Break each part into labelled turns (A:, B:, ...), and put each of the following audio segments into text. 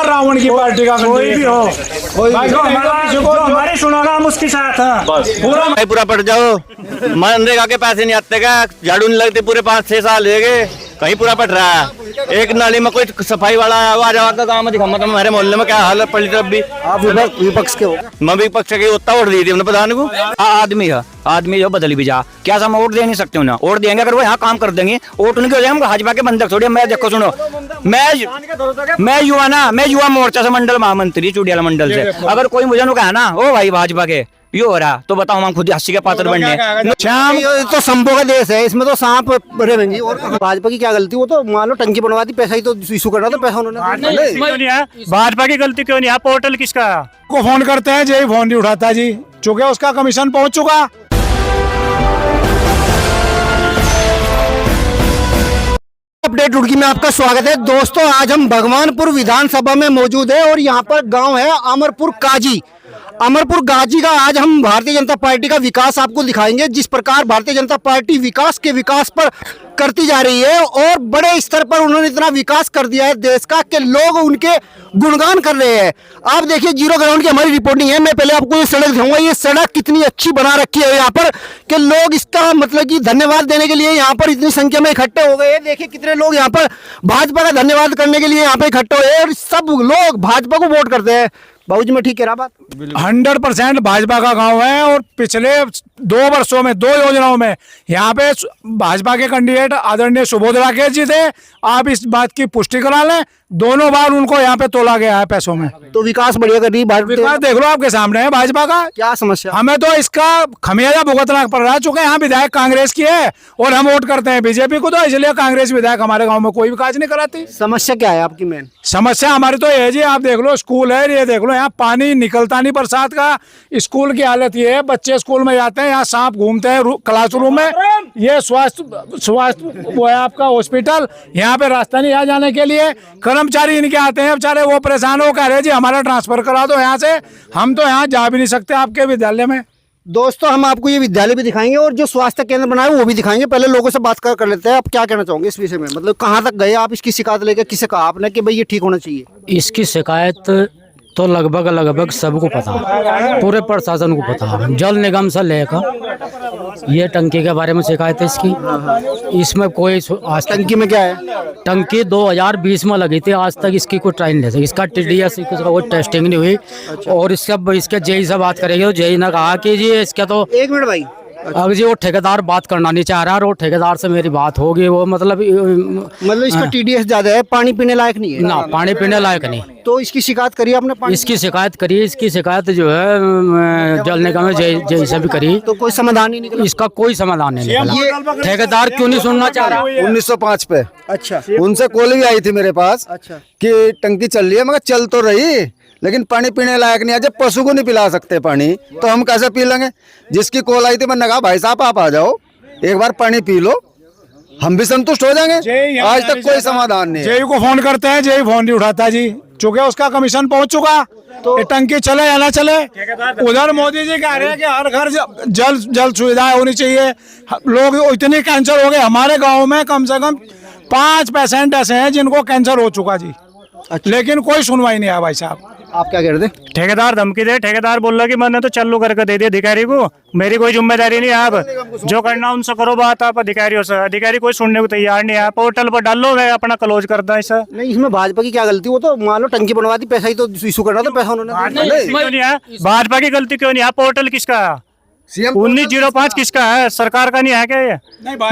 A: रावण की पार्टी का
B: कोई भी हो, जो हमारे सुनाना हम उसके साथ हैं।
C: पूरा पड़ जाओ, मनरेगा के पैसे नहीं आते क्या, झाड़ू नहीं लगती, पूरे 5-6 साल हो गए, कहीं पूरा पड़ रहा है। एक नाली में कोई सफाई वाला आ जाओ का काम दिखा, मतलब हमारे मोहल्ले में क्या हालत पड़ी तरफ भी।
D: आप विपक्ष के हो?
C: मैं विपक्ष के उत्ता वोट दी थी हमने प्रधान को।
E: आदमी जो बदल भी जा, क्या हम वोट दे नहीं सकते उन्हें? वोट देंगे अगर वो यहाँ काम कर देंगे, वोट उनके हो जाए, हम भाजपा के बंधक थोड़ी। मैं देखो सुनो, मैं युवा मोर्चा से मंडल महामंत्री चुड़ियाला मंडल से, अगर कोई मुझे कहा ना ओ भाई भाजपा के ये हो रहा, तो बताओ हम खुद हंसी के पात्र बनने।
D: शाम तो संभव का देश है, इसमें तो सांप रहेंगे। और भाजपा की क्या गलती? वो तो मान लो टंकी बनवा दी, पैसा ही तो इशू करना था, पैसा उन्होंने।
B: भाजपा की गलती क्यों नहीं है? पोर्टल किसका
A: को फोन करते हैं, जय फोन नहीं उठाता जी, चूंकि उसका कमीशन पहुंच चुका।
D: अपडेट रुड़की में आपका स्वागत है दोस्तों। आज हम भगवानपुर विधानसभा में मौजूद है और यहाँ पर गांव है अमरपुर गाजी। अमरपुर गाजी का आज हम भारतीय जनता पार्टी का विकास आपको दिखाएंगे, जिस प्रकार भारतीय जनता पार्टी विकास पर करती जा रही है। और बड़े स्तर पर उन्होंने इतना विकास कर दिया है देश का कि लोग उनके गुणगान कर रहे हैं। आप देखिए, जीरो ग्राउंड की हमारी रिपोर्टिंग है। मैं पहले आपको ये सड़क दिखाऊंगा। ये सड़क कितनी अच्छी बना रखी है यहाँ पर कि लोग इसका मतलब कि धन्यवाद देने के लिए यहाँ पर इतनी संख्या में इकट्ठे हो गए हैं। देखिए कितने लोग यहाँ पर भाजपा का धन्यवाद करने के लिए यहाँ पे इकट्ठे हुए हैं और सब लोग भाजपा को वोट करते हैं। बाबूजी मैं ठीक कह रहा बात?
A: 100% भाजपा का गांव है और पिछले 2 वर्षों में 2 योजनाओं में यहाँ पे भाजपा के कैंडिडेट आदरणीय सुबोध राकेश जी थे। आप इस बात की पुष्टि करा लें, दोनों बार उनको यहाँ पे तोला गया है पैसों में।
D: तो विकास बढ़िया कर रही
A: विकास देख लो आपके सामने है भाजपा का।
D: क्या समस्या?
A: हमें तो इसका खमियाजा भुगतना पड़ रहा है, चूंकि यहाँ विधायक कांग्रेस की है और हम वोट करते हैं बीजेपी को, तो इसलिए कांग्रेस विधायक हमारे गाँव में कोई विकास नहीं कराती।
D: समस्या क्या है आपकी? मेन
A: समस्या हमारी तो ये जी, आप देख लो स्कूल है, ये देख लो यहाँ पानी निकलता नहीं बरसात का। स्कूल की हालत ये है, बच्चे स्कूल में जाते हैं, यहाँ सांप घूमते हैं क्लासरूम में। ये स्वास्थ्य वो है आपका हॉस्पिटल, यहाँ पे रास्ता नहीं आ जाने के लिए। कर्मचारी इनके आते हैं बेचारे, वो परेशान हो, कह रहे जी हमारा ट्रांसफर करा दो यहाँ से, हम तो यहाँ जा भी नहीं सकते आपके विद्यालय में।
D: दोस्तों हम आपको ये विद्यालय भी दिखाएंगे और जो स्वास्थ्य केंद्र बनाए वो भी दिखाएंगे। पहले लोगों से बात कर लेते हैं। आप क्या कहना चाहोगे इस विषय में? मतलब कहाँ तक गए आप? इसकी शिकायत लेकर किसे कहा आपने कि भाई ये ठीक होना चाहिए?
F: इसकी शिकायत तो लगभग सबको पता, पूरे प्रशासन को पता। जल निगम से लेकर ये टंकी के बारे में शिकायत है इसकी। इसमें कोई
D: टंकी में क्या है?
F: टंकी 2020 में लगी थी, आज तक इसकी कोई ट्रायल नहीं थी। इसका TDS का कोई टेस्टिंग नहीं हुई। और इसके जेई से बात करेंगे तो जेई ने कहा कि जी इसका तो
D: 1 मिनट भाई,
F: अब जी वो ठेकेदार बात करना नहीं चाह रहा और वो ठेकेदार से मेरी बात होगी। वो मतलब
D: इसका TDS ज्यादा है, पानी पीने लायक नहीं है
F: ना, पानी पीने लायक नहीं।
D: तो इसकी शिकायत करी आपने?
F: इसकी शिकायत करी, इसकी शिकायत जो है जल निगम में जय से भी करी,
D: तो कोई समाधान नहीं निकला।
F: इसका कोई समाधान नहीं निकला। ठेकेदार क्यों नहीं सुनना चाह रहा?
G: 1905 पे
D: अच्छा
G: उनसे कॉल भी आई थी मेरे पास।
D: अच्छा
G: कि टंकी चल रही है, मगर चल तो रही लेकिन पानी पीने लायक नहीं है। जब पशु को नहीं पिला सकते पानी तो हम कैसे पी लेंगे? जिसकी कॉल आई थी मैंने कहा भाई साहब आप आ जाओ, एक बार पानी पी लो, हम भी संतुष्ट हो जाएंगे। आज तक कोई समाधान नहीं।
A: जेई को फोन करते हैं, जेई फोन नहीं उठाता जी, चूंकि उसका कमीशन पहुंच चुका। तो टंकी चले या ना चले, उधर मोदी जी कह रहे हैं कि हर घर जल सुविधा होनी चाहिए। लोग इतने कैंसर हो गए हमारे गाँव में, कम से कम 5% ऐसे हैं जिनको कैंसर हो चुका जी। लेकिन कोई सुनवाई नहीं है भाई साहब।
D: आप क्या कह रहे थे?
B: ठेकेदार धमकी दे, ठेकेदार बोल रहा कि मैंने तो चालू करके दे दिया अधिकारी को, मेरी कोई जिम्मेदारी नहीं है। आप जो करना उनसे करो बात आप अधिकारियों से। अधिकारी कोई सुनने को तैयार नहीं है। पोर्टल पर डाल लो, मैं अपना क्लोज करता है इसे।
D: नहीं, इसमें भाजपा की क्या गलती? वो तो मान लो टंकी बनवा दी, पैसा ही तो इशू करना था, पैसा उन्होंने।
B: भाजपा की गलती क्यों नहीं है? पोर्टल किसका है? 1905 किसका है? सरकार का नहीं है क्या ये?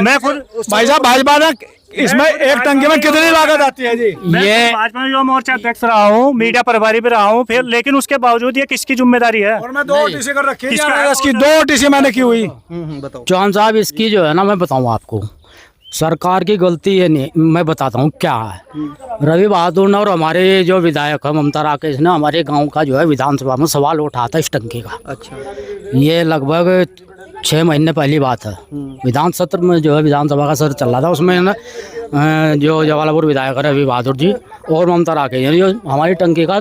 B: मैं खुद
A: भाई साहब भाजपा ने इसमें एक टंकी में कितनी लागत आती है जी?
B: ये भाजपा में युवा मोर्चा अध्यक्ष रहा हूँ, मीडिया प्रभारी भी रहा हूँ, फिर लेकिन उसके बावजूद ये किसकी जिम्मेदारी है?
A: और मैं 2 टीसी कर रखी है, इसकी 2 टीसी मैंने की हुई।
F: चौहान साहब इसकी जो है ना, मैं बताऊँ आपको, सरकार की गलती है नहीं, मैं बताता हूँ क्या है। रवि बहादुर ने और हमारे जो विधायक है ममता राकेश ने हमारे गांव का जो है विधानसभा में सवाल उठाया था इस टंकी का।
D: अच्छा।
F: ये लगभग 6 महीने पहली बात है। विधान सत्र में जो है विधानसभा का सत्र चल रहा था, उसमें ना जो जवालापुर विधायक है रवि बहादुर जी और ममता राकेश जो हमारी टंकी का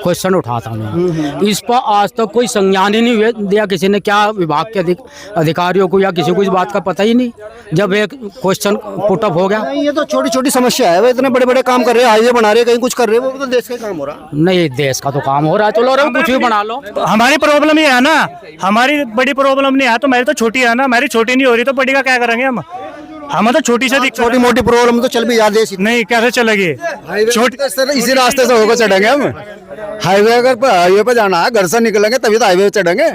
F: क्वेश्चन उठाता हूँ। इस पर आज तक कोई संज्ञान ही नहीं दिया किसी ने, क्या विभाग के अधिकारियों को या किसी को इस बात का पता ही नहीं। जब एक क्वेश्चन पुटअप हो गया,
D: ये तो छोटी छोटी समस्या है, वो इतने बड़े बड़े काम कर रहे हैं, हाईवे बना रहे हैं, कहीं कुछ कर रहे हैं, वो तो देश का काम हो रहा
F: नहीं देश का तो काम हो रहा है, चलो कुछ भी बना लो।
B: हमारी प्रॉब्लम ये है ना, हमारी बड़ी प्रॉब्लम नहीं है, तो मेरी तो छोटी है ना, मेरी छोटी नहीं हो रही तो बड़ी का क्या करेंगे हम तो छोटी से दिक्कत,
D: छोटी मोटी प्रॉब्लम तो चल भी जाती है।
B: नहीं कैसे चलेगी
G: छोटी इसी रास्ते से होकर चढ़ेंगे हम। हाईवे अगर हाईवे पे जाना है, घर से निकलेंगे तभी तो हाईवे पे चढ़ेंगे।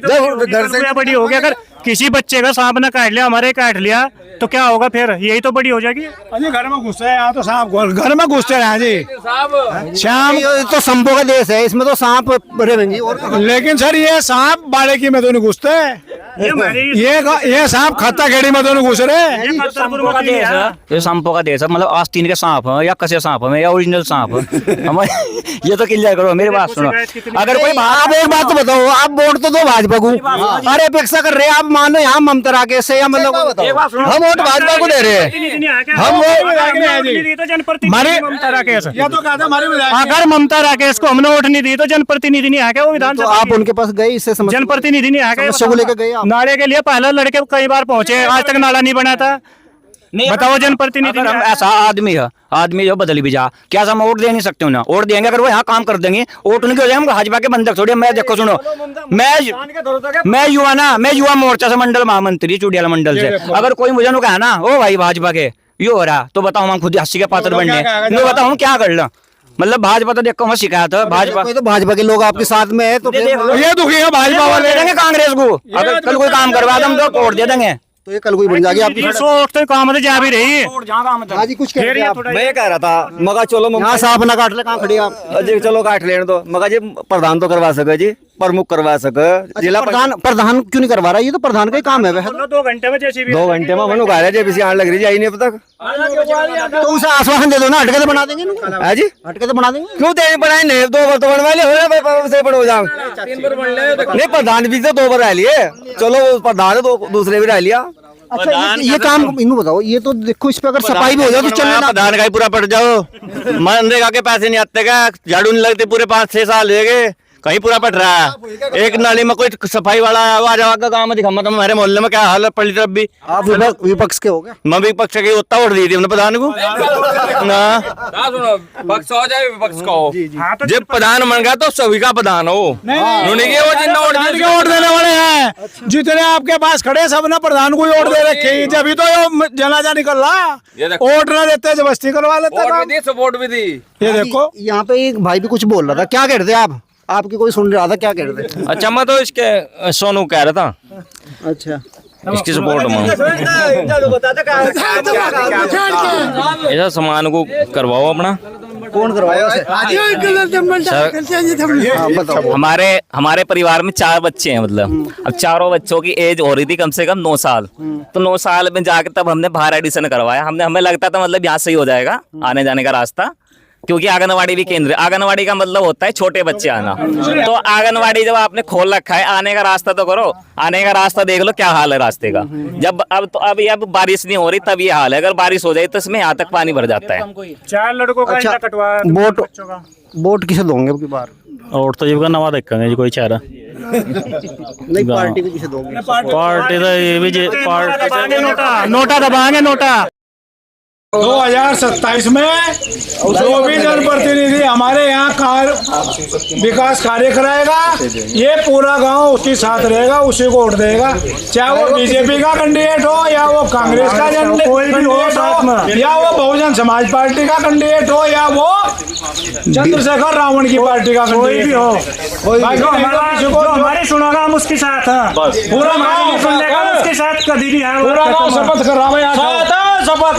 G: जब घर से
B: बड़ी हो गया, अगर किसी बच्चे का सांप ने काट लिया, हमारे काट लिया तो क्या होगा फिर, यही तो बड़ी हो जाएगी।
A: अजी घर में घुसते हैं यहाँ तो सांप घर में घुसते हैं जी शाम।
D: ये तो सांपों का देश है, इसमें तो सांप रहेंगे। और
A: लेकिन सर ये सांप बाड़ेकी में तो नहीं घुसते, ये सांप खत्ता खेड़ी में तो नहीं घुस रहे।
E: ये सांपों का देश है, मतलब आस्तीन के सांप है या कसे सांप है या ओरिजिनल सांप है हमारे। ये तो क्लियर करो, मेरी बात सुनो। अगर कोई
D: आप एक बात तो बताओ, आप वोट तो दो भाजपा को, अरे अपेक्षा कर रहे हैं आप, मान लो यहाँ ममता राकेश से या मतलब
G: हम वोट भाजपा को दे रहे हैं। हम
B: अगर ममता राकेश को हमने वोट नहीं दी तो जनप्रतिनिधि नहीं आया, वो विधानसभा
D: तो आप उनके पास गए, इससे
B: जनप्रतिनिधि नहीं आया,
D: समस्या को लेकर गए आप?
B: नाले के लिए पहले लड़के कई बार पहुंचे, आज तक नाला नहीं बना था। बताओ जनप्रतिनिधि
E: अगर हम ऐसा आदमी जो बदली भी जा, क्या हम वोट दे नहीं सकते हो ना? वोट देंगे अगर वो यहाँ काम कर देंगे, वोट उनके हो जाए, हम भाजपा के बंधक थोड़ी। मैं देखो सुनो, मैं युवा मोर्चा से मंडल महामंत्री चुडियाला मंडल से, अगर कोई मुझे कहा ना ओ भाई भाजपा के ये हो रहा, तो बताओ हम खुद हंसी के पात्र बनने, नहीं बताओ हम क्या कर लो। मतलब भाजपा तो देखो मैं शिकायत है, भाजपा
D: तो भाजपा के लोग आपके साथ में है तो
A: ये दुखी है भाजपा वाले,
E: देंगे कांग्रेस को। अगर कल कोई काम करवा दे हम तो वोट दे देंगे।
D: तो ये कल कोई बन जाएगी आपकी।
B: तो काम तो जा भी रही।
D: हाँ जी, कुछ कह रहे थे आप?
C: मैं ये कह रहा था मगर चलो
D: यहाँ सांप ना काट ले, कहाँ खड़ी आप?
C: जी चलो काट लेने दो, मगर जी प्रधान तो करवा सके जी, प्रमुख करवा सके। जिला
D: प्रधान क्यों नहीं करवा रहा? ये तो प्रधान का ही काम है।
B: 2 घंटे में जैसी भी
C: 2 घंटे में मनु गा रहे जी, आने लग रही है नहीं अब तक।
D: तो उसे आश्वासन दे दो ना, हटके तो बना देंगे
C: है जी,
D: हटके तो बना देंगे।
C: क्यों देने बनाए नहीं? 2 बार तो बनवा लिए बड़ो जाओ नहीं, प्रधान भी तो 2 बार रह लिए, चलो प्रधान दूसरे भी रह लिया।
D: अच्छा ये काम इन्हों बताओ, ये तो देखो इस पे अगर सफाई भी हो जाए तो चलना।
C: प्रधान का ही पूरा पड़ जाओ, मनरेगा के पैसे नहीं आते क्या? झाड़ू नहीं लगते, पूरे 5-6 साल हो गए, कहीं पूरा पट रहा है। एक नाली में कोई सफाई वाला आ जाओ गाँव में दिखा, मतलब हमारे मोहल्ले में क्या हाल है पड़ी तरफ भी।
D: आप विपक्ष के हो गए?
C: मैं विपक्ष के उतना वोट दी थी हमने प्रधान को ना,
H: पक्ष हो जाए विपक्ष का हो,
C: जब प्रधान बन गया तो सभी का प्रधान हो।
A: वोट देने वाले हैं जितने आपके पास खड़े, सब ने प्रधान को वोट दे रखे, जब तो जनाजा निकल रहा, वोट न देते जबरदस्ती करवा लेते।
H: सपोर्ट भी दी।
A: ये देखो
D: यहाँ पे एक भाई भी कुछ बोल रहा था, क्या कह रहे थे आप? आपकी कोई सुन रहा था, क्या कह रहे थे?
C: अच्छा मैं तो इसके सोनू कह रहा था,
D: अच्छा
C: इसकी सपोर्ट में ऐसा सामान को करवाओ अपना।
D: कौन करवाया उसे?
E: हमारे परिवार में 4 बच्चे हैं, मतलब अब चारों बच्चों की एज हो रही थी कम से कम 9 साल। तो 9 साल में जाके तब हमने बाहर एडिशन करवाया। हमें लगता था मतलब यहाँ से ही हो जाएगा आने जाने का रास्ता, क्योंकि आंगनवाड़ी भी केंद्र, आंगनवाड़ी का मतलब होता है छोटे बच्चे आना। तो आंगनवाड़ी जब आपने खोल रखा है, आने का रास्ता तो करो, आने का रास्ता देख लो क्या हाल है रास्ते का। जब अब बारिश नहीं हो रही तब ये हाल है, अगर बारिश हो जाए तो इसमें यहाँ तक पानी भर जाता है।
B: 4 लड़कों का
D: अच्छा,
B: कटवा
D: वोट किसे दोगे अब की बार?
B: और तो जीव का नवा देखेंगे जी, कोई चारा
D: नहीं, पार्टी को किसे दोगे?
B: पार्टी तो ये भी नोटा दबाएंगे, नोटा
A: 2027 में जो भी जनप्रतिनिधि हमारे यहाँ विकास कार्य कराएगा, ये पूरा गांव उसके साथ रहेगा, उसी को वोट देगा। चाहे वो बीजेपी का कैंडिडेट हो या वो कांग्रेस का कैंडिडेट हो या वो बहुजन समाज पार्टी का कैंडिडेट हो या वो चंद्रशेखर रावण की पार्टी का कैंडिडेट भी हो,
B: हमारी सुनोगा हम उसके साथ हैं।
A: पूरा गाँव
B: उसके साथ कभी भी है,
A: पूरा गाँव शपथ कर रहा है, शपथ